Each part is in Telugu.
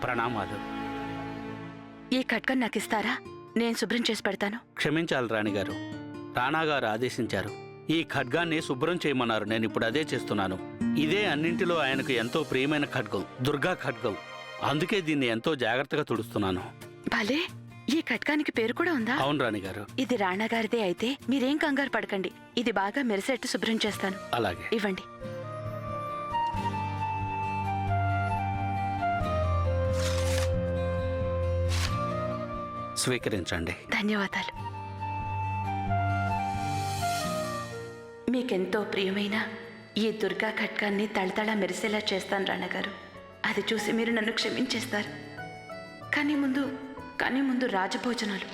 ప్రణామాలు. ఈ ఖడ్గం నాకు ఇస్తారా? నేను శుభ్రం చేసి పెడతాను. క్షమించాలి రాణిగారు, రాణాగారు ఆదేశించారు. ఈ ఖడ్గాన్ని శుభ్రం చేయమన్నారు. నేను ఇప్పుడు అదే చేస్తున్నాను. ఇదే అన్నింటిలో ఆయనకు ఎంతో ప్రియమైన ఖడ్గం, దుర్గా ఖడ్గం. అందుకే దీన్ని ఎంతో జాగ్రత్తగా తుడుస్తున్నాను. భలే, ఈ ఖడ్గానికి పేరు కూడా ఉందా? అవును రాణిగారు. ఇది రాణాగారిదే అయితే మీరేం కంగారు పడకండి. ఇది బాగా మెరిసేట్టు శుభ్రం చేస్తాను. అలాగే. ఇవ్వండి. స్వీకరించండి. ధన్యవాదాలు. మీకెంతో ప్రియమైన ఈ దుర్గా ఖడ్గాన్ని తళతళ మెరిసేలా చేస్తాను రాణగారు. అది చూసి మీరు నన్ను క్షమించేస్తారు. కానీ ముందు రాజభోజనాలు.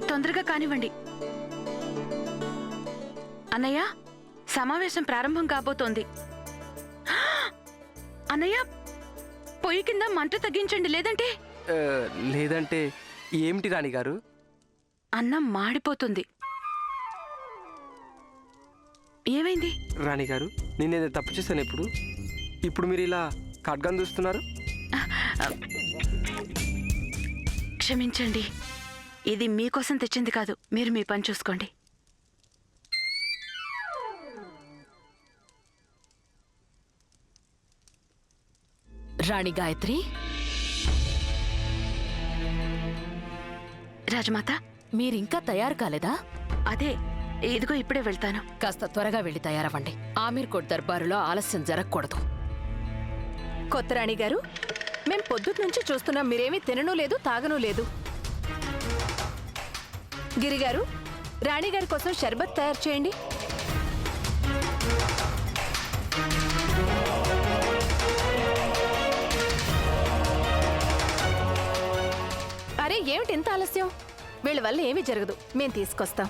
తొందరగా కానివ్వండి. అన్నయ్య, సమావేశం ప్రారంభం కాబోతోంది. అన్నయ్య, పొయ్యి కింద మంట తగ్గించండి. లేదంటే ఏమిటి రాణిగారు? అన్నం మాడిపోతుంది. ఏమైంది రాణిగారు? నేనేదో తప్పు చేశాను. ఇప్పుడు మీరు ఇలా ఖడ్గం చూస్తున్నారు? క్షమించండి, ఇది మీకోసం తెచ్చింది కాదు. మీరు మీ పని చూసుకోండి. రాణి గాయత్రి, రాజమాత, మీరింకా తయారు కాలేదా? అదే, ఇదిగో ఇప్పుడే వెళ్తాను. కాస్త త్వరగా వెళ్లి తయారవ్వండి. ఆమీర్కోట్ దర్బారులో ఆలస్యం జరగకూడదు. కొత్త రాణి గారు, మేం పొద్దుటి నుంచి చూస్తున్నాం. మీరేమీ తినను లేదు, తాగను లేదు. గిరిగారు, రాణిగారి కోసం షర్బత్ తయారు చేయండి. అరే, ఏమిటి ఇంత ఆలస్యం? వీళ్ళ వల్ల ఏమీ జరగదు, మేం తీసుకొస్తాం.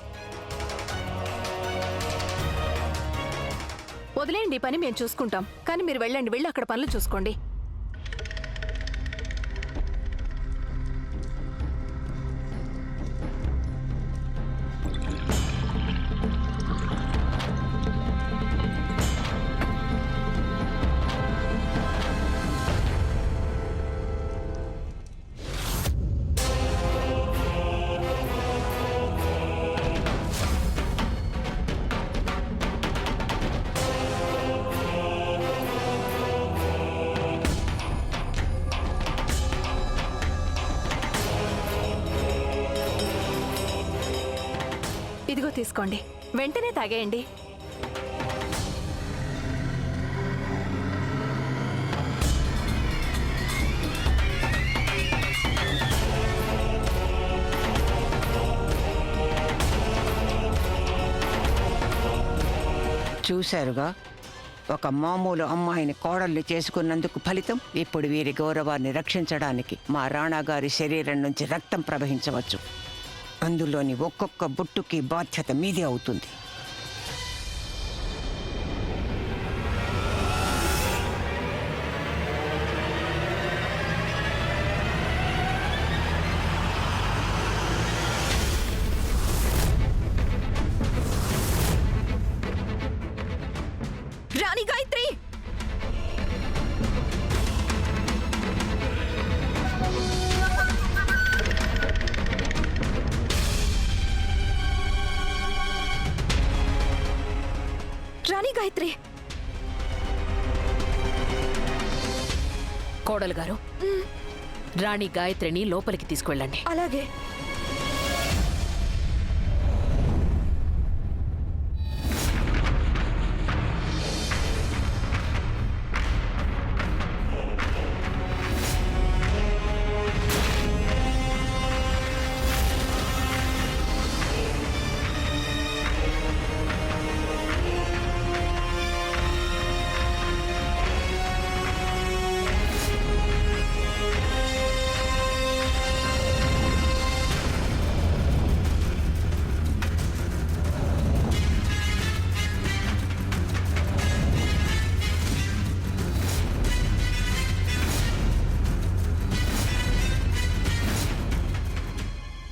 వదిలేయండి, ఈ పని మేము చూసుకుంటాం. కానీ మీరు వెళ్ళి అక్కడ పనులు చూసుకోండి. ఇదిగో తీసుకోండి, వెంటనే తాగేయండి. చూశారుగా, ఒక మామూలు అమ్మాయిని కోడల్ని చేసుకున్నందుకు ఫలితం. ఇప్పుడు వీరి గౌరవాన్ని రక్షించడానికి మా రాణాగారి శరీరం నుంచి రక్తం ప్రవహించవచ్చు. అందులోని ఒక్కొక్క బొట్టుకి బాధ్యత మీదే అవుతుంది. రాణి గాయత్రి, రాణి గాయత్రి. కోడలు గారు, రాణి గాయత్రిని లోపలికి తీసుకువెళ్ళండి. అలాగే.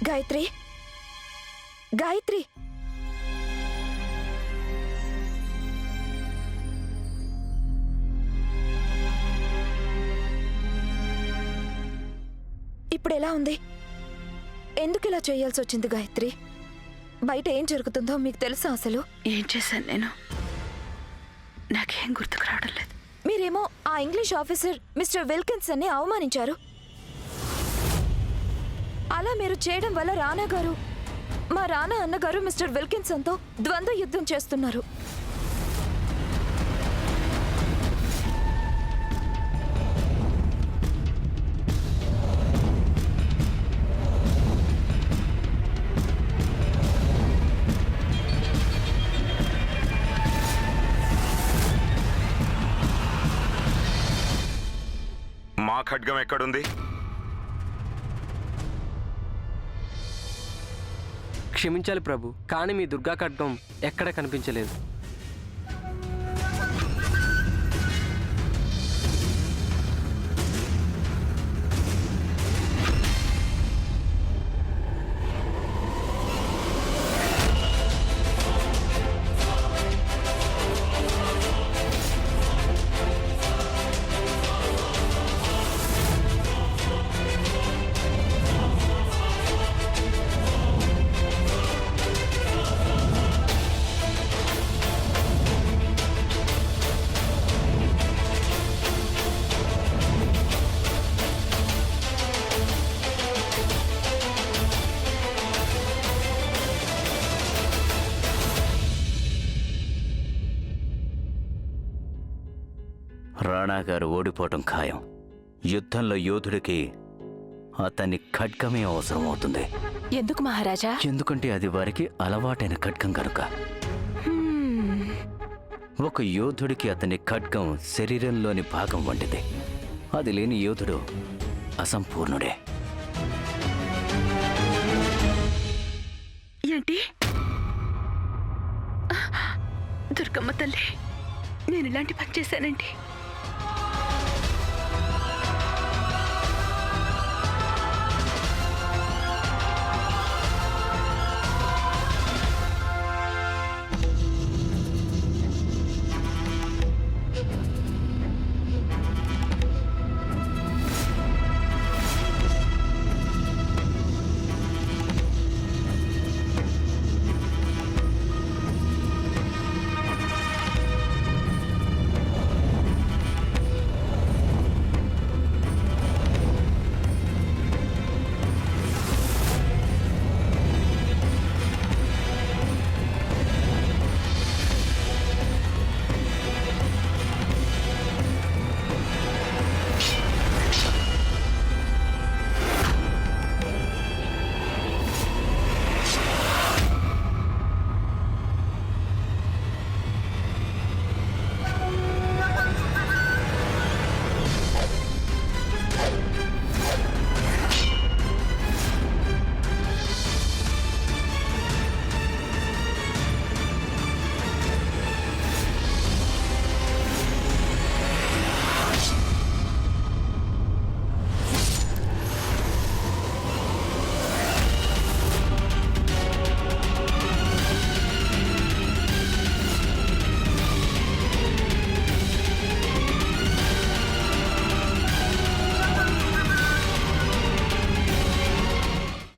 గాయత్రి, గాయత్రి, ఇప్పుడు ఎలా ఉంది? ఎందుకు ఇలా చేయాల్సి వచ్చింది గాయత్రి? బయట ఏం జరుగుతుందో మీకు తెలుసా అసలు? ఏం చేశాను నేను? నాకేం గుర్తుకు రావడం లేదు. మీరేమో ఆ ఇంగ్లీష్ ఆఫీసర్ మిస్టర్ విల్కిన్సన్ ని అవమానించారు. అలా మీరు చేయడం వల్ల రానా గారు, మా రానా అన్నగారు మిస్టర్ విల్కిన్సన్ తో ద్వంద్వ యుద్ధం చేస్తున్నారు. మా ఖడ్గం ఎక్కడుంది? క్షమించాలి ప్రభు, కానీ మీ దుర్గా ఖడ్గం ఎక్కడ కనిపించలేదు. రాణా గారు ఓడిపోవటం ఖాయం. యుద్ధంలో యోధుడికి అతని ఖడ్గమే అవసరం అవుతుంది. ఎందుకు మహారాజా? ఎందుకంటే అది వారికి అలవాటైన ఖడ్గం కనుక. ఒక యోధుడికి అతని ఖడ్గం శరీరంలోని భాగం వంటిది. అది లేని యోధుడు అసంపూర్ణుడే. ఏంటి? దుర్గమ్మ తల్లి, నేను ఇలాంటి పని చేశానండి.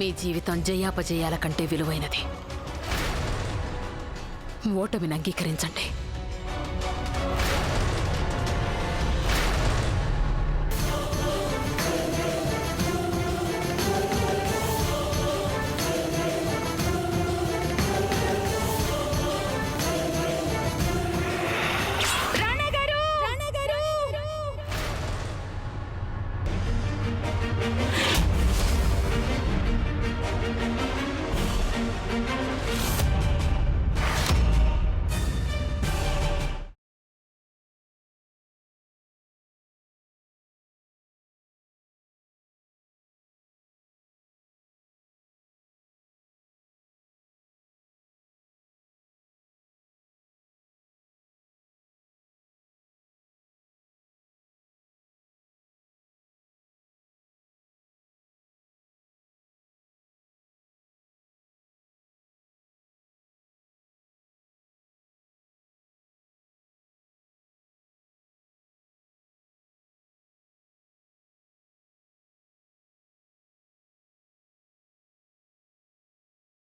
మీ జీవితం జయాపజయాల కంటే విలువైనది. ఓటమిని అంగీకరించండి.